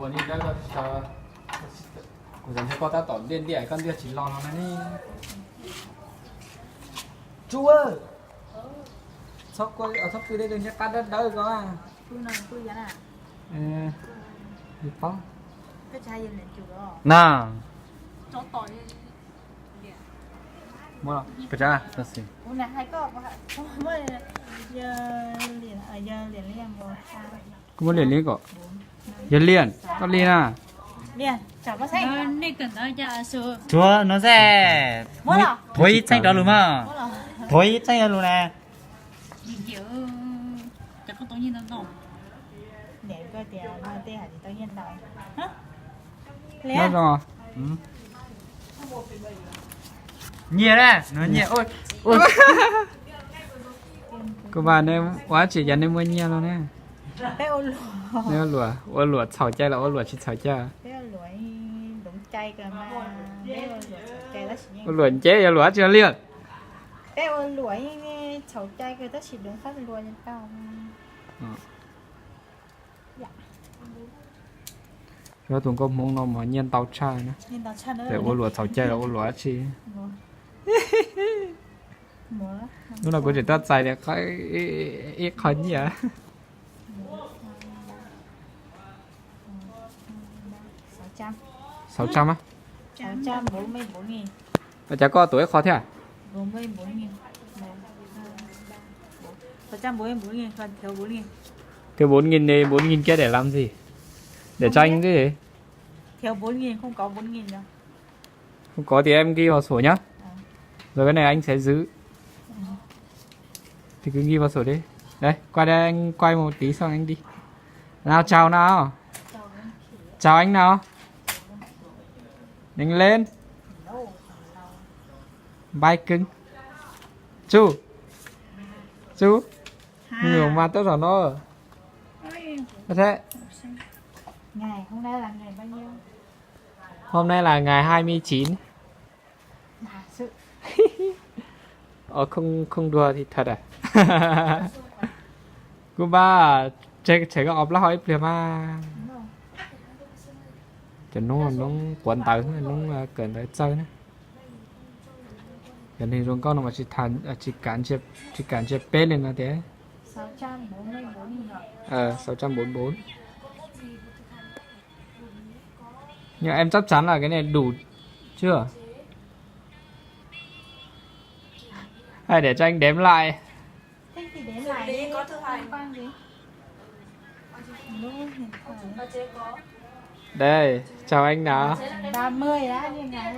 我你那个我人家搞到短点点，跟这chỉ lo nó này chú ơi sắp quay ở sắp quay đây đừng nhắc cắt đất đâu có à Cui nào cui vậy nè. đi có Cái chai gì này chịu đó. nà Chó tỏi. mua cái cha thật sự Ủa này hai có mới giờ liền liền rồi. có muốn liền lý cỏ liền có liền à Liền, chả có sách. Nên cần đó cho sữa. chúa nó sẽ Mất à? thôi tranh đó luôn mà Mất à? thôi tranh đó luôn nè Kiểu chắc có tối nhiên đâu đâu. Để coi tiền tê hả thì tao hiện đại. Hả? nó Lẽ. rồi nhiều đấy nó nhiều ôi ôi các bạn em quá chỉ dành em mua nhiều luôn nè Bé ô lùa. nếu ô lụa chảo chay là ô lụa chỉ chảo chay Bé ô lùa đúng chay cơ mà. Bé ô lùa chay đó chỉ. ô lụa chế ô lụa chưa liền Bé ô lùa chậu chay cơ đó chỉ đúng phát lùa nhân tao. rồi tụi con muốn nó mà nhiên tàu chai nữa Nên tao chăn nữa. để ô lụa chảo chay là ô lụa chi Múa. lúc nào cũng chỉ tắt chạy để cái ít khẩn gì à 600. 600 á 644.000. và chả có tuổi khó thế à 44.000. 644.000 còn thiếu 4.000. cái 4.000 này 4.000 kia để làm gì để cho anh cái gì Thiếu 4.000 không có 4.000 đâu. không có thì em ghi vào sổ nhá rồi cái này anh sẽ giữ thì cứ ghi vào sổ đi đây qua đây anh quay một tí xong anh đi nào chào nào chào anh nào nhanh lên bay cưng chú nhiều mà tốt rồi nó thế Ngày hôm nay là ngày bao nhiêu? hôm nay là ngày 29 À, sự không đùa thì thật à cô ba 제가 업라 hết mà cho nó quấn tới nó cần tới chơi nữa cái này rồi con mà chỉ thành chỉ cản chế pê lên là thế 644.000. 644 nhưng em chắc chắn là cái này đủ chưa hay để cho anh đếm lại Thế thì đến lại đi, có thứ hai quan gì? Đúng hiện tại. đây chào anh nào 30 đã nhưng ngày